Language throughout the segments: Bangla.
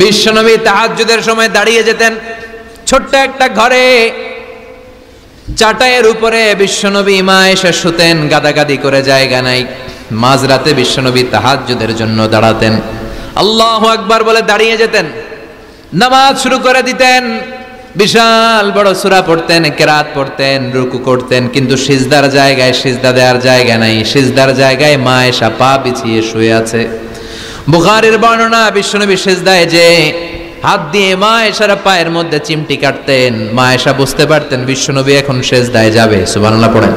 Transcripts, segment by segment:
বিশ্বনবী তাহাজ্জুদের সময় দাঁড়িয়ে যেতেন ছোট্ট একটা ঘরে, চাটাইয়ের উপরে বিশ্বনবী মা এসে শুতেন, গাদাগাদি করে জায়গা নাই। মাঝরাতে বিশ্বনবী তাহাজ্জুদের জন্য দাঁড়াতেন, আল্লাহু আকবার বলে দাঁড়িয়ে যেতেন, নামাজ শুরু করে দিতেন। বিশাল বড় সূরা পড়তেন, কেরাত পড়তেন, রুকু করতেন, কিন্তু সিজদার জায়গায় সিজদা দেওয়ার জায়গা নাই। সিজদার জায়গায় মা এসা পা বিছিয়ে শুয়ে আছে। বুখারীর বর্ণনা, বিশ্বনবী সিজদায় যে হাত দিয়ে মা এসার পায়ের মধ্যে চিমটি কাটতেন, মা এসা বুঝতে পারতেন বিশ্বনবী এখন সিজদায় যাবে। সুবহানাল্লাহ পড়েন।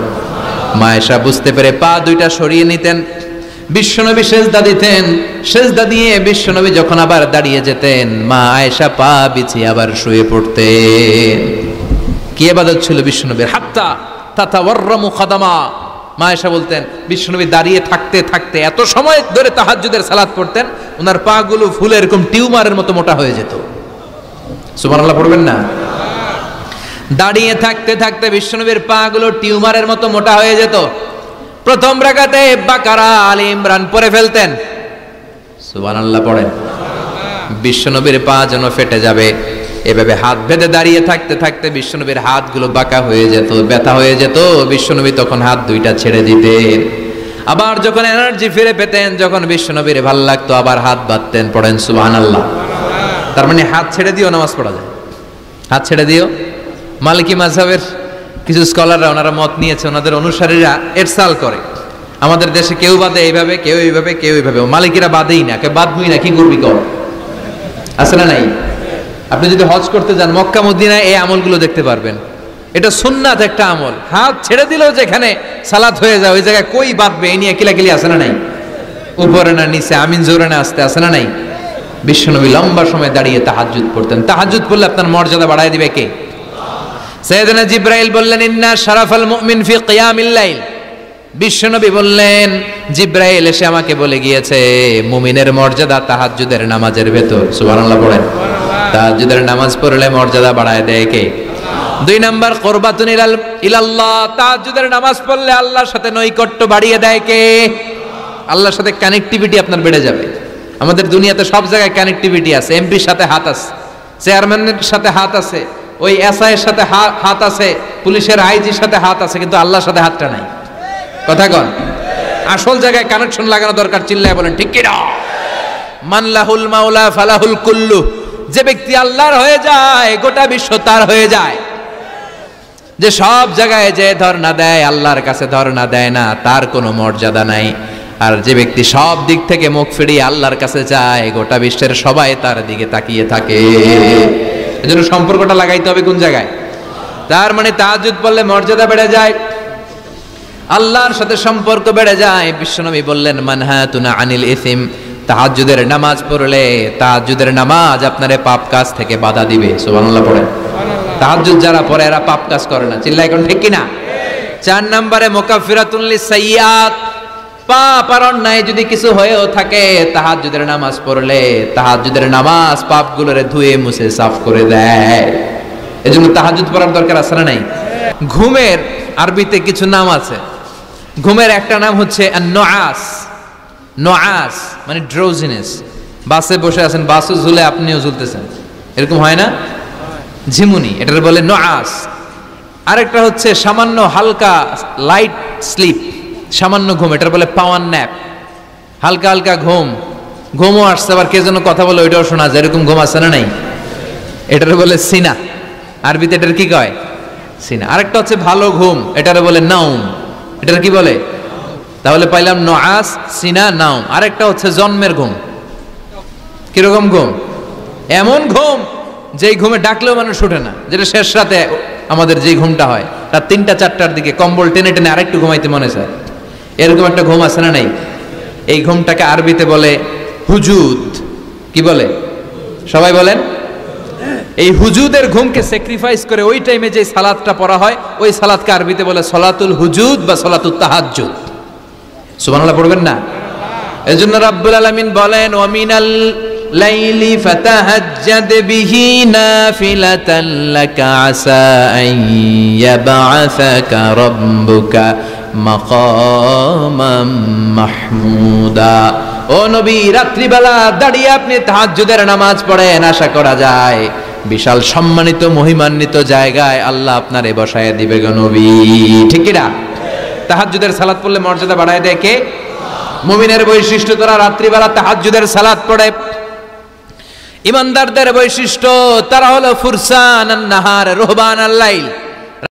মা এসা বুঝতে পেরে পা দুইটা সরিয়ে নিতেন, বিশ্বনবী সিজদা দিতেন। সিজদা দিয়ে বিশ্বনবী যখন আবার দাঁড়িয়ে যেতেন, মা আয়েশা পা বিছিয়ে আবার শুয়ে পড়তেন। কি ইবাদত ছিল বিশ্বনবীর! হাত্তা তাতাওয়াররামু খাদামা। মা আয়েশা বলতেন বিশ্বনবী দাঁড়িয়ে থাকতে থাকতে এত সময় ধরে তাহাজ্জুদের সালাত পড়তেন, ওনার পা গুলো ফুলে এরকম টিউমারের মতো মোটা হয়ে যেত। সুবহানাল্লাহ পড়বেন না? দাঁড়িয়ে থাকতে থাকতে বিশ্বনবীর পা গুলো টিউমারের মতো মোটা হয়ে যেত। প্রথম রাকাতে বাকারা, আলে ইমরান পড়ে ফেলতেন। সুবহানাল্লাহ পড়েন। বিশ্বনবীর পা যেন ফেটে যাবে, এভাবে হাত বেঁধে দাঁড়িয়ে থাকতে থাকতে বিশ্বনবীর হাতগুলো বাঁকা হয়ে যেত, ব্যথা হয়ে যেত। বিশ্বনবী তখন হাত দুইটা ছেড়ে দিতেন। আবার যখন এনার্জি ফিরে পেতেন, যখন বিশ্বনবীর ভাল লাগতো, আবার হাত বাঁধতেন। পড়েন সুবহানাল্লাহ। তার মানে হাত ছেড়ে দিও নামাজ পড়া যায়। হাত ছেড়ে দিও। মালিকি মাযহাবের কিছু স্কলাররা ওনারা মত নিয়েছে, ওনাদের অনুসারীরা এরসাল করে, আমাদের দেশে কেউ বাদে এইভাবে, কেউ এইভাবে, কেউ এইভাবে। মালিকিরা বাদেই না, কেউ বাদবই না, কি করবি কর, আছে না নাই? আপনি যদি হজ করতে যান মক্কা মদিনায় এই আমলগুলো দেখতে পারবেন। এটা সুন্নাত একটা আমল। হাত ছেড়ে দিলেও যেখানে সালাত হয়ে যায় ওই জায়গায় কই বাঁধবে এই নিয়ে কিলাকিলি আছে না নাই? উপরে না নিচে, আমিন জোরে না আসতে, আছে না নাই? বিশ্বনবী লম্বা সময় দাঁড়িয়ে তাহাজ্জুদ পড়তেন। তাহাজ্জুদ পড়লে আপনার মর্যাদা বাড়ায় দিবে কে? সাইয়েদনা জিবরাইল বললেন ইন্না শারাফাল মুমিন ফি কিয়ামিল লাইল। বিশ্বনবী বললেন জিবরাইল এসে আমাকে বলে গিয়েছে মুমিনের মর্যাদা তাহাজ্জুদের নামাজের ভেতর। সুবহানাল্লাহ পড়েন। তাহাজ্জুদের নামাজ পড়লে মর্যাদা বাড়ায় দেয় কে? দুই নাম্বার কুরবাতুন ইলাল্লাহ। তাহাজ্জুদের নামাজ পড়লে আল্লাহর সাথে নৈকট্য বাড়িয়ে দেয় কে? আল্লাহর সাথে কানেক্টিভিটি আপনার বেড়ে যাবে। আমাদের দুনিয়াতে সব জায়গায় কানেক্টিভিটি আছে। এমপির সাথে হাত আছে, চেয়ারম্যানের সাথে হাত আছে, ওই এসআই এর সাথে হাত আছে, পুলিশের আইজির সাথে হাত আছে, কিন্তু আল্লাহর সাথে হাতটা নাই। কথা কন। আসল জায়গায় কানেকশন লাগানো দরকার। চিল্লায় বলেন ঠিক কি না? মান লাহুল মাওলা ফালাহুল কুল্লু। যে ব্যক্তি আল্লাহর হয়ে যায় গোটা বিশ্ব তার হয়ে যায়। যে সব জায়গায় যে ধর্ণা দেয় আল্লাহর কাছে ধর্ণা দেয় না, তার কোনো মর্যাদা নাই। আর যে ব্যক্তি সব দিক থেকে মুখ ফিরিয়ে আল্লাহর কাছে যায় গোটা বিশ্বের সবাই তার দিকে তাকিয়ে থাকে। এজন্য সম্পর্কটা লাগাইতে হবে কোন জায়গায়? তার মানে তাহাজ্জুদ পড়লে মর্যাদা বেড়ে যায়, আল্লাহর সাথে সম্পর্ক বেড়ে যায়। বিশ্বনবী বললেন মানহাতুনা আনিল ইসিম। তাহাজ্জুদের নামাজ পড়লে তাহাজ্জুদের নামাজ আপনারে পাপ কাজ থেকে বাধা দিবে। সুবহানাল্লাহ পড়েন। তাহাজ্জুদ যারা পড়ে এরা পাপ কাজ করে না। চিল্লায় কোন ঠিক কি না? 4 নম্বরে মুকাফফিরাতুন লিসাইয়্যাত। পাপ আর অন্যায় যদি কিছু হয়েও থাকে তাহাজ্জুদের নামাজ পড়লে তাহাজ্জুদের নামাজ পাপগুলোরে ধুয়ে মুছে সাফ করে দেয়। এজন্য তাহাজ্জুদ পড়ার দরকার আছে না নাই? ঘুমের আরবিতে কিছু নাম আছে। ঘুমের একটা নাম হচ্ছে আন-নুআস। নুআস মানে ড্রোজিনেস। বাসে বসে আছেন, বাসও ঝুলে আপনিও ঝুলতেছেন, এরকম হয় না? ঝিমুনি, এটার বলে নুআস। আরেকটা হচ্ছে সামান্য হালকা লাইট স্লিপ, সামান্য ঘুম, এটার বলে পাওয়ার ন্যাপ। হালকা হালকা ঘুম, ঘুমও আসছে আবার কে যেন কথা বলে ওইটাও শোনা যায়, এরকম ঘুম আছে না নাই? এটার বলে সিনা। আরবিতে এটার কি কয়? সিনা। আরেকটা হচ্ছে ভালো ঘুম, এটার বলে নাউম। এটার কি বলে? তাহলে পাইলাম নুআস, সিনা, নাউম। আরেকটা হচ্ছে জন্মের ঘুম। কিরকম ঘুম? এমন ঘুম যেই ঘুমে ডাকলেও মানুষ ওঠে না, যেটা শেষ রাতে আমাদের যেই ঘুমটা হয় রাত 3টা-4টার দিকে কম্বল টেনে টেনে আরেকটু ঘুমাইতে মনে চায়, এরকম একটা ঘুম আছে না নাই? এই ঘুমটাকে আরবিতে বলে হুজুদ। কি বলে? সবাই বলেন। এই হুজুদের ঘুমকে স্যাক্রিফাইস করে ওই টাইমে যে সালাতটা পড়া হয় ওই সালাতকে আরবিতে বলে সলাতুল হুজুদ বা সলাতুত তাহাজ্জুদ। সুবহানাল্লাহ পড়বেন না? এজন্য রাব্বুল আলামিন বলেন ওয়া মিনাল লাইলি ফাতাহাজ্জাদ বিহি নাফিলাতান লাকা আসা আন ইয়াবআসাকা রাব্বুকা মাকামাম মাহমুদা। ও নবী, রাত্রিবেলা দাঁড়িয়ে আপনি তাহাজ্জুদের নামাজ পড়েন, আশা করা যায় বিশাল সম্মানিত মহিমান্বিত জায়গায় আল্লাহ আপনারে বসায় দিবে গো নবী। ঠিক কি না? তাহাজ্জুদের সালাত পড়লে মর্যাদা বাড়ায় দেয় কে? মুমিনের বৈশিষ্ট্য, তারা রাত্রিবেলা তাহাজ্জুদের সালাত পড়ে। ইমানদারদের বৈশিষ্ট্য, তারা হলো ফুরসান আন নাহার রুহবান আল লাইল।